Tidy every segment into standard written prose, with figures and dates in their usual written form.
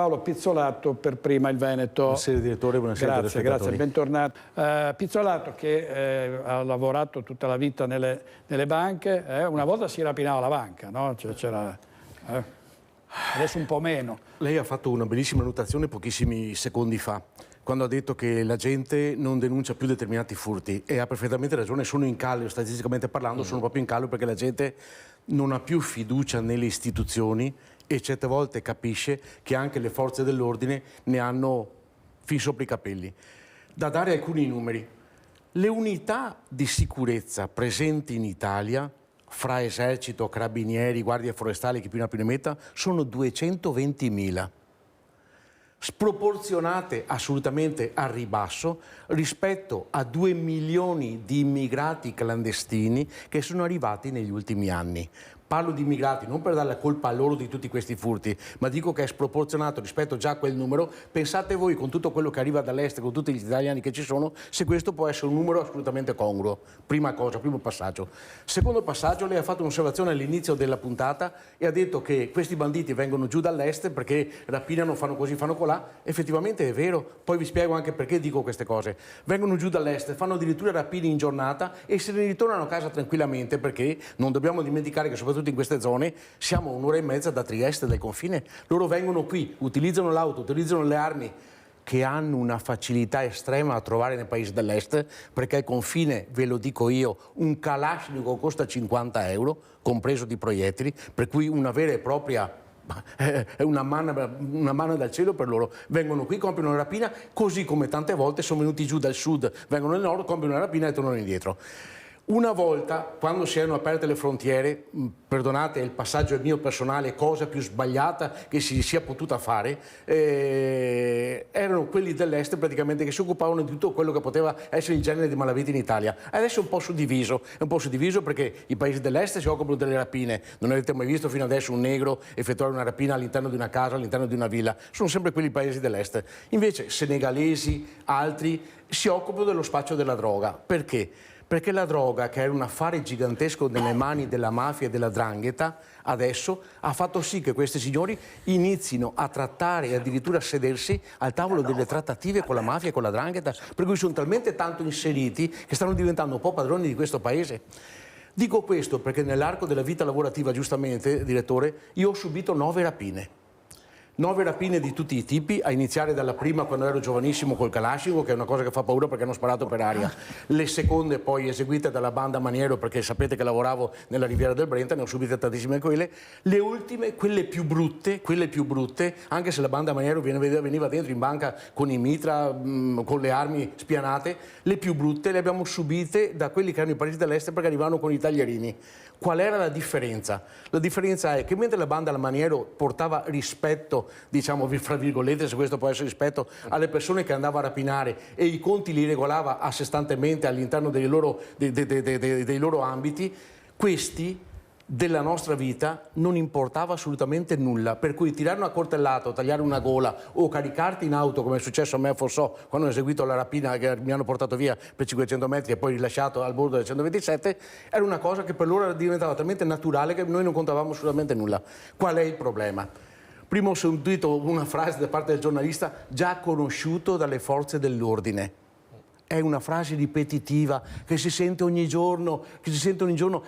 Paolo Pizzolato per Prima il Veneto. Buonasera direttore, buonasera. Grazie, bentornato. Pizzolato che ha lavorato tutta la vita nelle banche, una volta si rapinava la banca, no? Adesso un po' meno. Lei ha fatto una bellissima annotazione pochissimi secondi fa, quando ha detto che la gente non denuncia più determinati furti, e ha perfettamente ragione. Sono in calo, statisticamente parlando, sono proprio in calo perché la gente non ha più fiducia nelle istituzioni e certe volte capisce che anche le forze dell'ordine ne hanno fin sopra i capelli. Da dare alcuni numeri: le unità di sicurezza presenti in Italia, fra esercito, carabinieri, guardia forestale, chi più ne ha più ne metta, sono 220.000. Sproporzionate assolutamente al ribasso rispetto a 2 milioni di immigrati clandestini che sono arrivati negli ultimi anni. Parlo di immigrati non per dare la colpa a loro di tutti questi furti, ma dico che è sproporzionato rispetto già a quel numero. Pensate voi, con tutto quello che arriva dall'estero, con tutti gli italiani che ci sono, se questo può essere un numero assolutamente congruo. Prima cosa, primo passaggio. Secondo passaggio, lei ha fatto un'osservazione all'inizio della puntata e ha detto che questi banditi vengono giù dall'est perché rapinano, fanno così, fanno colà. Effettivamente è vero, poi vi spiego anche perché dico queste cose. Vengono giù dall'est, fanno addirittura rapini in giornata e se ne ritornano a casa tranquillamente, perché non dobbiamo dimenticare che soprattutto in queste zone siamo un'ora e mezza da Trieste, dal confine. Loro vengono qui, utilizzano l'auto, utilizzano le armi, che hanno una facilità estrema a trovare nei paesi dell'est, perché al confine, ve lo dico io, un Kalashnikov costa 50 euro, compreso di proiettili, per cui una vera e propria è una manna dal cielo per loro. Vengono qui, compiono una rapina, così come tante volte sono venuti giù dal sud, vengono nel nord, compiono una rapina e tornano indietro. Una volta, quando si erano aperte le frontiere, perdonate, il passaggio è mio personale, cosa più sbagliata che si sia potuta fare, erano quelli dell'est praticamente che si occupavano di tutto quello che poteva essere il genere di malavita in Italia. Adesso è un po' suddiviso perché i paesi dell'est si occupano delle rapine. Non avete mai visto fino adesso un negro effettuare una rapina all'interno di una casa, all'interno di una villa. Sono sempre quelli paesi dell'est. Invece senegalesi, altri, si occupano dello spaccio della droga. Perché? Perché la droga, che era un affare gigantesco nelle mani della mafia e della 'ndrangheta, adesso ha fatto sì che questi signori inizino a trattare e addirittura a sedersi al tavolo delle trattative con la mafia e con la 'ndrangheta, per cui sono talmente tanto inseriti che stanno diventando un po' padroni di questo paese. Dico questo perché nell'arco della vita lavorativa, giustamente, direttore, io ho subito 9 rapine. 9 rapine di tutti i tipi, a iniziare dalla prima quando ero giovanissimo col Kalashnikov, che è una cosa che fa paura perché hanno sparato per aria. Le seconde poi eseguite dalla banda Maniero, perché sapete che lavoravo nella Riviera del Brenta, ne ho subite tantissime quelle. Le ultime, quelle più brutte, anche se la banda Maniero veniva dentro in banca con i mitra, con le armi spianate, le più brutte le abbiamo subite da quelli che erano i paesi dell'est perché arrivavano con i taglierini. Qual era la differenza? La differenza è che mentre la banda Maniero portava rispetto, diciamo fra virgolette, se questo può essere rispetto, alle persone che andava a rapinare e i conti li regolava a sé stantemente all'interno dei loro ambiti, questi della nostra vita non importava assolutamente nulla, per cui tirare una coltellata, tagliare una gola o caricarti in auto, come è successo a me a Fossò quando ho eseguito la rapina che mi hanno portato via per 500 metri e poi rilasciato al bordo del 127, era una cosa che per loro diventava talmente naturale che noi non contavamo assolutamente nulla. Qual è il problema? Prima ho sentito una frase da parte del giornalista, già conosciuto dalle forze dell'ordine. È una frase ripetitiva che si sente ogni giorno,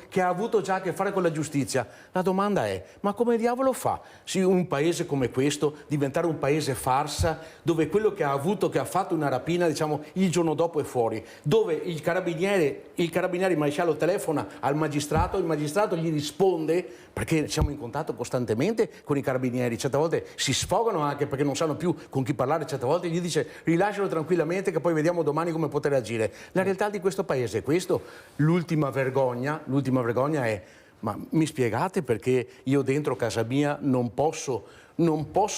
che ha avuto già a che fare con la giustizia. La domanda è, ma come diavolo fa un paese come questo diventare un paese farsa, dove quello che ha fatto una rapina, diciamo, il giorno dopo è fuori, dove il carabiniere maresciallo telefona al magistrato, il magistrato gli risponde, perché siamo in contatto costantemente con i carabinieri, certe volte si sfogano anche perché non sanno più con chi parlare, certe volte gli dice rilascialo tranquillamente che poi vediamo domani come poter agire. La realtà di questo paese è questo. L'ultima vergogna è, ma mi spiegate perché io dentro casa mia non posso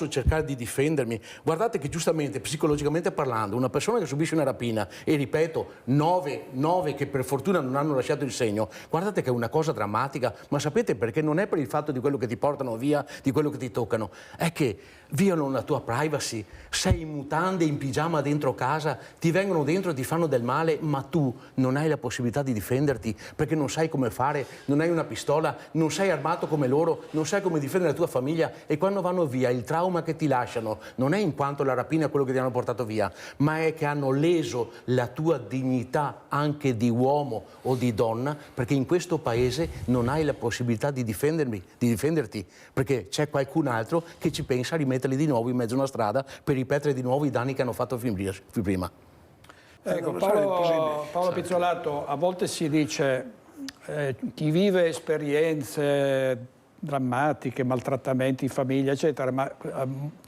cercare di difendermi? Guardate che giustamente, psicologicamente parlando, una persona che subisce una rapina, e ripeto, 9 che per fortuna non hanno lasciato il segno, guardate che è una cosa drammatica, ma sapete perché? Non è per il fatto di quello che ti portano via, di quello che ti toccano, è che violano la tua privacy, sei in mutande, in pigiama dentro casa, ti vengono dentro e ti fanno del male, ma tu non hai la possibilità di difenderti perché non sai come fare, non hai una pistola, non sei armato come loro, non sai come difendere la tua famiglia, e quando vanno via, il trauma che ti lasciano, non è in quanto la rapina è quello che ti hanno portato via, ma è che hanno leso la tua dignità anche di uomo o di donna, perché in questo paese non hai la possibilità di difenderti, perché c'è qualcun altro che ci pensa a rimetterli di nuovo in mezzo a una strada per ripetere di nuovo i danni che hanno fatto fin prima. Ecco, Paolo Pizzolato, a volte si dice chi vive esperienze drammatiche, maltrattamenti in famiglia, eccetera, ma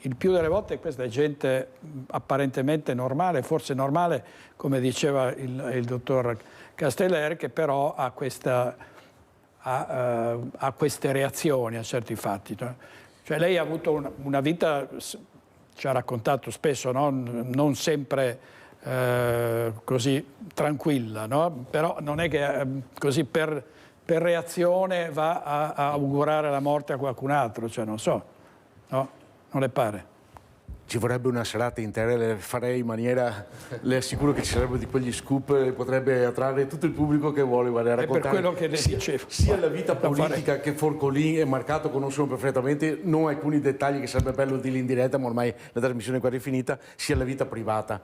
il più delle volte questa è gente apparentemente normale, forse normale, come diceva il dottor Casteller, che però ha queste reazioni a certi fatti. No? Cioè lei ha avuto una vita, ci ha raccontato spesso, no? Non sempre così tranquilla, no? Però non è che così per reazione va a augurare la morte a qualcun altro, cioè non so, no? Non le pare? Ci vorrebbe una serata intera, le farei in maniera, le assicuro che ci sarebbero di quegli scoop, potrebbe attrarre tutto il pubblico che vuole raccontare. È per quello che le dicevo. Sia la vita politica che Forcolin e Marcato conoscono perfettamente, non alcuni dettagli che sarebbe bello dirli in diretta, ma ormai la trasmissione è quasi finita, sia la vita privata.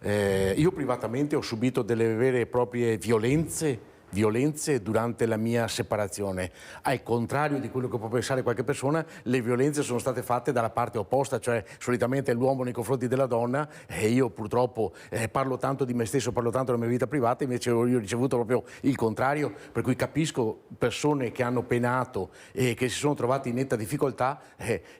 Io privatamente ho subito delle vere e proprie violenze durante la mia separazione. Al contrario di quello che può pensare qualche persona, le violenze sono state fatte dalla parte opposta, cioè solitamente l'uomo nei confronti della donna, e io purtroppo parlo tanto di me stesso, parlo tanto della mia vita privata, invece io ho ricevuto proprio il contrario, per cui capisco persone che hanno penato e che si sono trovate in netta difficoltà.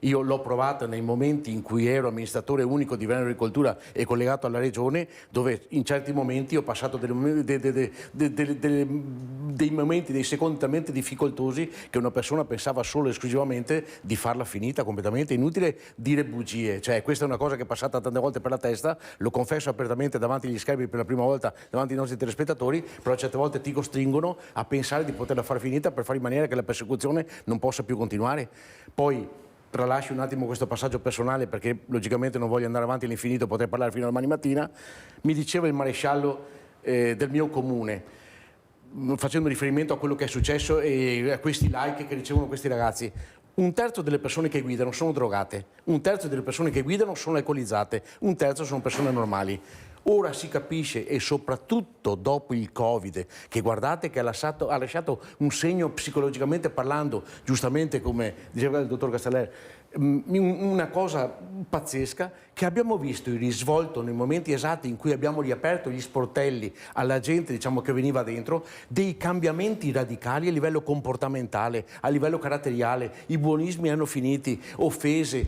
Io l'ho provata nei momenti in cui ero amministratore unico di Veneto Agricoltura e collegato alla regione, dove in certi momenti ho passato dei momenti, dei secondi talmente difficoltosi che una persona pensava solo e esclusivamente di farla finita completamente. È inutile dire bugie, cioè questa è una cosa che è passata tante volte per la testa, lo confesso apertamente davanti agli schermi per la prima volta, davanti ai nostri telespettatori, però certe volte ti costringono a pensare di poterla far finita per fare in maniera che la persecuzione non possa più continuare. Poi tralascio un attimo questo passaggio personale perché logicamente non voglio andare avanti all'infinito, potrei parlare fino a domani mattina. Mi diceva il maresciallo del mio comune, facendo riferimento a quello che è successo e a questi like che ricevono questi ragazzi: un terzo delle persone che guidano sono drogate, un terzo delle persone che guidano sono alcolizzate, un terzo sono persone normali. Ora si capisce, e soprattutto dopo il Covid, che guardate che ha lasciato un segno psicologicamente parlando, giustamente come diceva il dottor Casteller, una cosa pazzesca, che abbiamo visto il risvolto nei momenti esatti in cui abbiamo riaperto gli sportelli alla gente, diciamo, che veniva dentro, dei cambiamenti radicali a livello comportamentale, a livello caratteriale. I buonismi hanno finiti, offese,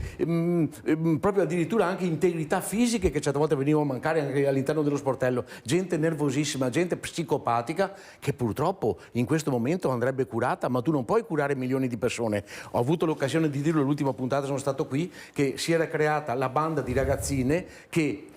proprio addirittura anche integrità fisiche che certe volte venivano a mancare anche all'interno dello sportello, gente nervosissima, gente psicopatica che purtroppo in questo momento andrebbe curata, ma tu non puoi curare milioni di persone. Ho avuto l'occasione di dirlo l'ultima puntata, sono stato qui, che si era creata la banda di ragazzine che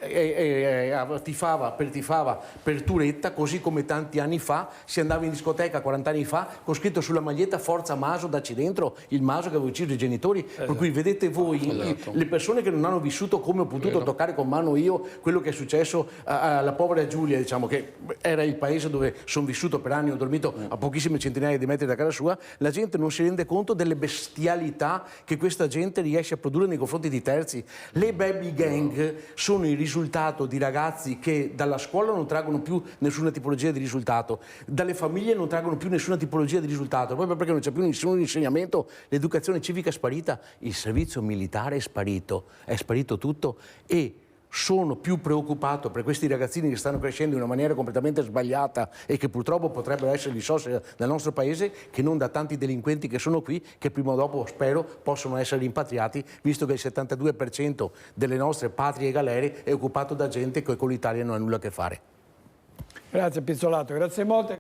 tifava per Turetta, così come tanti anni fa si andava in discoteca 40 anni fa con scritto sulla maglietta Forza Maso, dacci dentro, il Maso che aveva ucciso i genitori. Per cui vedete voi, le persone che non hanno vissuto come ho potuto toccare con mano io quello che è successo alla povera Giulia, diciamo, che era il paese dove sono vissuto per anni, ho dormito a pochissime centinaia di metri da casa sua. La gente non si rende conto delle bestialità che questa gente riesce a produrre nei confronti di terzi. Le baby gang sono il risultato di ragazzi che dalla scuola non traggono più nessuna tipologia di risultato, dalle famiglie non traggono più nessuna tipologia di risultato, proprio perché non c'è più nessun insegnamento, l'educazione civica è sparita, il servizio militare è sparito tutto, e sono più preoccupato per questi ragazzini che stanno crescendo in una maniera completamente sbagliata e che purtroppo potrebbero essere risorse del nostro paese, che non da tanti delinquenti che sono qui, che prima o dopo spero possono essere rimpatriati, visto che il 72% delle nostre patrie e galere è occupato da gente che con l'Italia non ha nulla a che fare. Grazie Pizzolato, grazie molte.